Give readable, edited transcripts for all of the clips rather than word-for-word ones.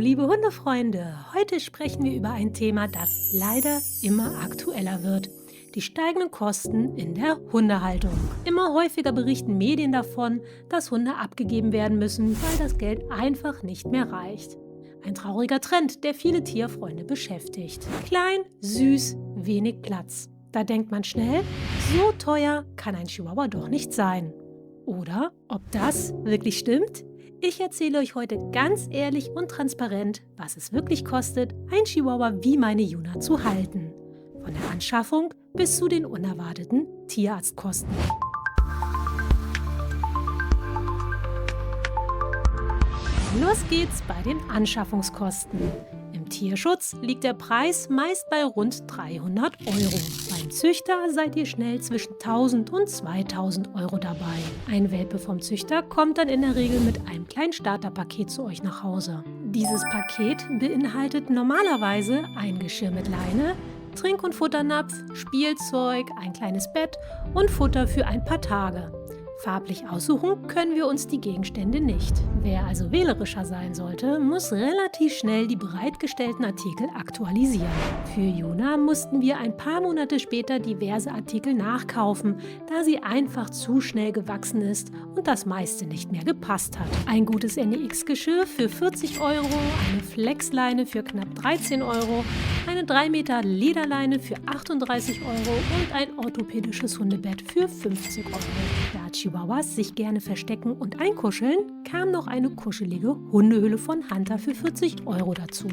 liebe Hundefreunde, heute sprechen wir über ein Thema, das leider immer aktueller wird. Die steigenden Kosten in der Hundehaltung. Immer häufiger berichten Medien davon, dass Hunde abgegeben werden müssen, weil das Geld einfach nicht mehr reicht. Ein trauriger Trend, der viele Tierfreunde beschäftigt. Klein, süß, wenig Platz. Da denkt man schnell, so teuer kann ein Chihuahua doch nicht sein. Oder ob das wirklich stimmt? Ich erzähle euch heute ganz ehrlich und transparent, was es wirklich kostet, ein Chihuahua wie meine Juna zu halten. Von der Anschaffung bis zu den unerwarteten Tierarztkosten. Los geht's bei den Anschaffungskosten. Im Tierschutz liegt der Preis meist bei rund 300 Euro. Beim Züchter seid ihr schnell zwischen 1000 und 2000 Euro dabei. Ein Welpe vom Züchter kommt dann in der Regel mit einem kleinen Starterpaket zu euch nach Hause. Dieses Paket beinhaltet normalerweise ein Geschirr mit Leine, Trink- und Futternapf, Spielzeug, ein kleines Bett und Futter für ein paar Tage. Farblich aussuchen können wir uns die Gegenstände nicht. Wer also wählerischer sein sollte, muss relativ schnell die bereitgestellten Artikel aktualisieren. Für Juna mussten wir ein paar Monate später diverse Artikel nachkaufen, da sie einfach zu schnell gewachsen ist und das meiste nicht mehr gepasst hat. Ein gutes NEX-Geschirr für 40 Euro, eine Flexleine für knapp 13 Euro, eine 3 Meter Lederleine für 38 Euro und ein orthopädisches Hundebett für 50 Euro. Da Chihuahuas sich gerne verstecken und einkuscheln, kam noch eine kuschelige Hundehülle von Hunter für 40 Euro dazu.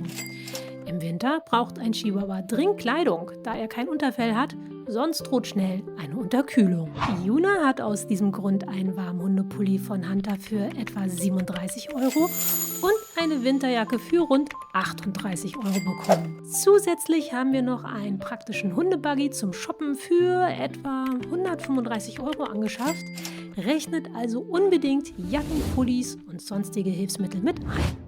Im Winter braucht ein Chihuahua dringend Kleidung, da er kein Unterfell hat, sonst droht schnell eine Unterkühlung. Juna hat aus diesem Grund einen Warmhundepulli von Hunter für etwa 37 Euro und eine Winterjacke für rund 38 Euro bekommen. Zusätzlich haben wir noch einen praktischen Hundebuggy zum Shoppen für etwa 135 Euro angeschafft. Rechnet also unbedingt Jacken, Pullis und sonstige Hilfsmittel mit ein.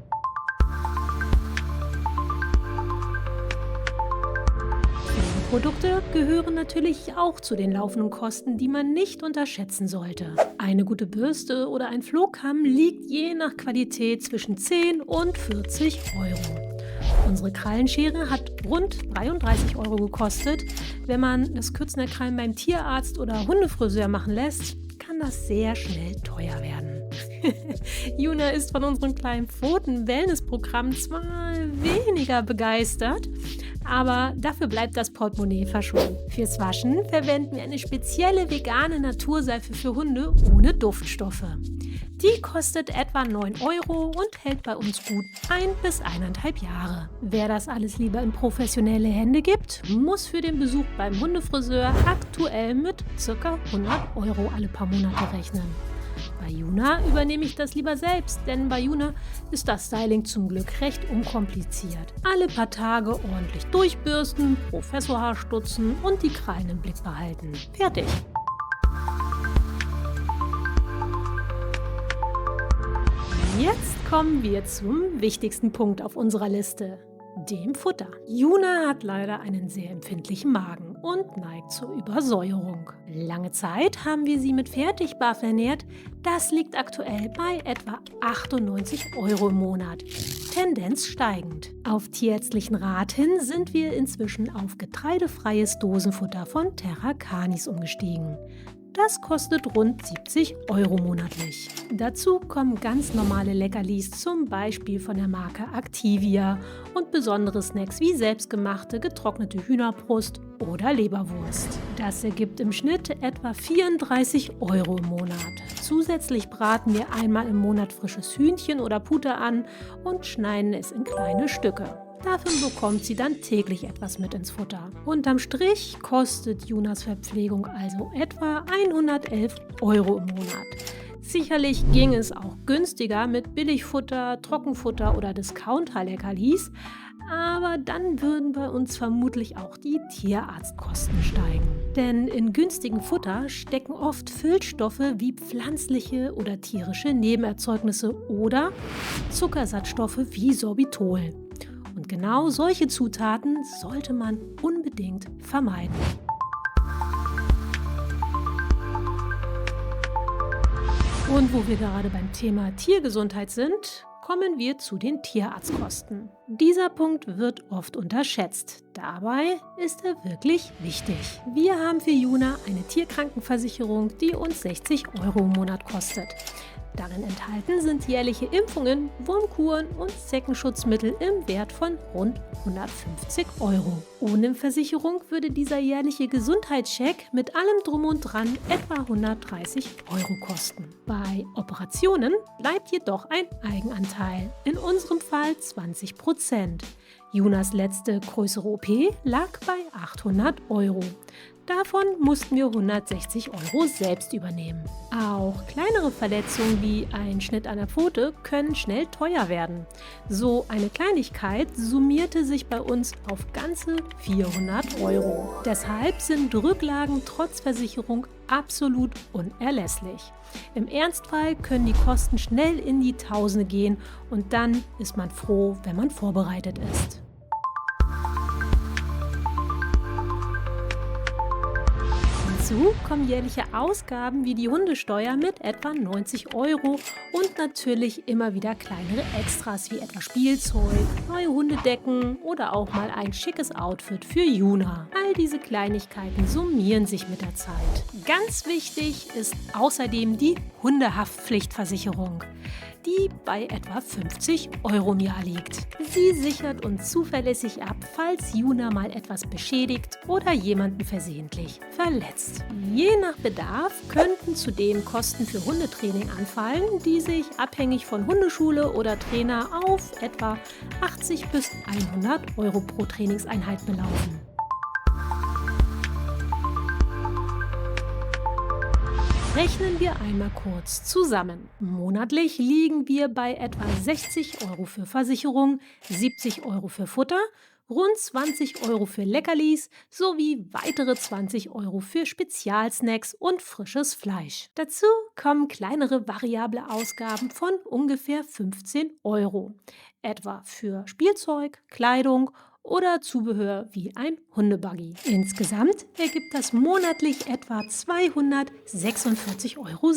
Produkte gehören natürlich auch zu den laufenden Kosten, die man nicht unterschätzen sollte. Eine gute Bürste oder ein Flohkamm liegt je nach Qualität zwischen 10 und 40 Euro. Unsere Krallenschere hat rund 33 Euro gekostet. Wenn man das Kürzen der Krallen beim Tierarzt oder Hundefriseur machen lässt, kann das sehr schnell teuer werden. Juna ist von unserem kleinen Pfoten-Wellness-Programm zwar weniger begeistert, aber dafür bleibt das Portemonnaie verschont. Fürs Waschen verwenden wir eine spezielle vegane Naturseife für Hunde ohne Duftstoffe. Die kostet etwa 9 Euro und hält bei uns gut 1 bis 1,5 Jahre. Wer das alles lieber in professionelle Hände gibt, muss für den Besuch beim Hundefriseur aktuell mit ca. 100 Euro alle paar Monate rechnen. Bei Juna übernehme ich das lieber selbst, denn bei Juna ist das Styling zum Glück recht unkompliziert. Alle paar Tage ordentlich durchbürsten, Professorhaar stutzen und die Krallen im Blick behalten. Fertig! Jetzt kommen wir zum wichtigsten Punkt auf unserer Liste, dem Futter. Juna hat leider einen sehr empfindlichen Magen und neigt zur Übersäuerung. Lange Zeit haben wir sie mit Fertigbarf ernährt. Das liegt aktuell bei etwa 98 Euro im Monat. Tendenz steigend. Auf tierärztlichen Rat hin sind wir inzwischen auf getreidefreies Dosenfutter von Terra Canis umgestiegen. Das kostet rund 70 Euro monatlich. Dazu kommen ganz normale Leckerlis, zum Beispiel von der Marke Activia und besondere Snacks wie selbstgemachte getrocknete Hühnerbrust oder Leberwurst. Das ergibt im Schnitt etwa 34 Euro im Monat. Zusätzlich braten wir einmal im Monat frisches Hühnchen oder Pute an und schneiden es in kleine Stücke. Dafür bekommt sie dann täglich etwas mit ins Futter. Unterm Strich kostet Junas Verpflegung also etwa 111 Euro im Monat. Sicherlich ging es auch günstiger mit Billigfutter, Trockenfutter oder Discounter-Leckerlis, aber dann würden bei uns vermutlich auch die Tierarztkosten steigen. Denn in günstigem Futter stecken oft Füllstoffe wie pflanzliche oder tierische Nebenerzeugnisse oder Zuckersatzstoffe wie Sorbitol. Und genau solche Zutaten sollte man unbedingt vermeiden. Und wo wir gerade beim Thema Tiergesundheit sind, kommen wir zu den Tierarztkosten. Dieser Punkt wird oft unterschätzt. Dabei ist er wirklich wichtig. Wir haben für Juna eine Tierkrankenversicherung, die uns 60 Euro im Monat kostet. Darin enthalten sind jährliche Impfungen, Wurmkuren und Zeckenschutzmittel im Wert von rund 150 Euro. Ohne Versicherung würde dieser jährliche Gesundheitscheck mit allem Drum und Dran etwa 130 Euro kosten. Bei Operationen bleibt jedoch ein Eigenanteil, in unserem Fall 20%. Junas letzte größere OP lag bei 800 Euro. Davon mussten wir 160 Euro selbst übernehmen. Auch kleinere Verletzungen wie ein Schnitt an der Pfote können schnell teuer werden. So eine Kleinigkeit summierte sich bei uns auf ganze 400 Euro. Deshalb sind Rücklagen trotz Versicherung absolut unerlässlich. Im Ernstfall können die Kosten schnell in die Tausende gehen und dann ist man froh, wenn man vorbereitet ist. Hinzu kommen jährliche Ausgaben wie die Hundesteuer mit etwa 90 Euro und natürlich immer wieder kleinere Extras wie etwa Spielzeug, neue Hundedecken oder auch mal ein schickes Outfit für Juna. All diese Kleinigkeiten summieren sich mit der Zeit. Ganz wichtig ist außerdem die Hundehaftpflichtversicherung, die bei etwa 50 Euro im Jahr liegt. Sie sichert uns zuverlässig ab, falls Juna mal etwas beschädigt oder jemanden versehentlich verletzt. Je nach Bedarf könnten zudem Kosten für Hundetraining anfallen, die sich abhängig von Hundeschule oder Trainer auf etwa 80 bis 100 Euro pro Trainingseinheit belaufen. Rechnen wir einmal kurz zusammen. Monatlich liegen wir bei etwa 60 Euro für Versicherung, 70 Euro für Futter, rund 20 Euro für Leckerlis sowie weitere 20 Euro für Spezialsnacks und frisches Fleisch. Dazu kommen kleinere variable Ausgaben von ungefähr 15 Euro, etwa für Spielzeug, Kleidung oder Zubehör wie ein Hundebuggy. Insgesamt ergibt das monatlich etwa 246,70 Euro.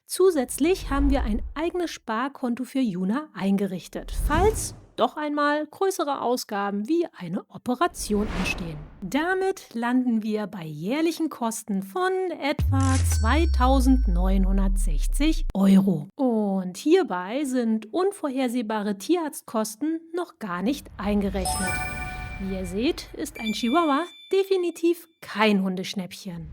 Zusätzlich haben wir ein eigenes Sparkonto für Juna eingerichtet, falls doch einmal größere Ausgaben wie eine Operation anstehen. Damit landen wir bei jährlichen Kosten von etwa 2.960 Euro. Und hierbei sind unvorhersehbare Tierarztkosten noch gar nicht eingerechnet. Wie ihr seht, ist ein Chihuahua definitiv kein Hundeschnäppchen.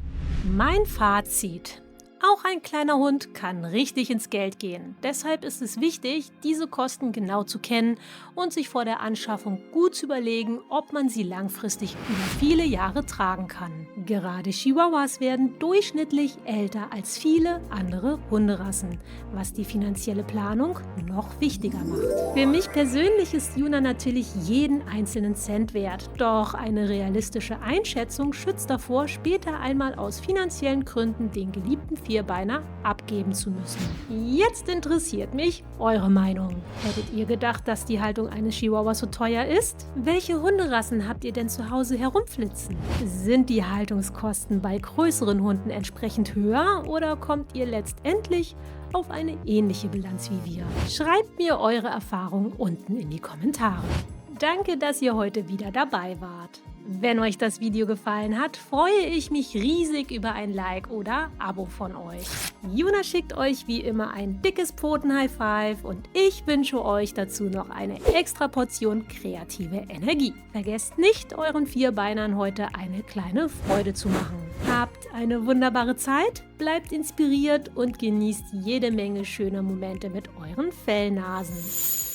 Mein Fazit: Auch ein kleiner Hund kann richtig ins Geld gehen. Deshalb ist es wichtig, diese Kosten genau zu kennen und sich vor der Anschaffung gut zu überlegen, ob man sie langfristig über viele Jahre tragen kann. Gerade Chihuahuas werden durchschnittlich älter als viele andere Hunderassen, was die finanzielle Planung noch wichtiger macht. Für mich persönlich ist Juna natürlich jeden einzelnen Cent wert, doch eine realistische Einschätzung schützt davor, später einmal aus finanziellen Gründen den geliebten Vierbeiner abgeben zu müssen. Jetzt interessiert mich eure Meinung. Hättet ihr gedacht, dass die Haltung eines Chihuahuas so teuer ist? Welche Hunderassen habt ihr denn zu Hause herumflitzen? Sind die Haltungskosten bei größeren Hunden entsprechend höher oder kommt ihr letztendlich auf eine ähnliche Bilanz wie wir? Schreibt mir eure Erfahrungen unten in die Kommentare. Danke, dass ihr heute wieder dabei wart. Wenn euch das Video gefallen hat, freue ich mich riesig über ein Like oder Abo von euch. Juna schickt euch wie immer ein dickes Pfoten-High-Five und ich wünsche euch dazu noch eine extra Portion kreative Energie. Vergesst nicht, euren Vierbeinern heute eine kleine Freude zu machen. Habt eine wunderbare Zeit, bleibt inspiriert und genießt jede Menge schöner Momente mit euren Fellnasen.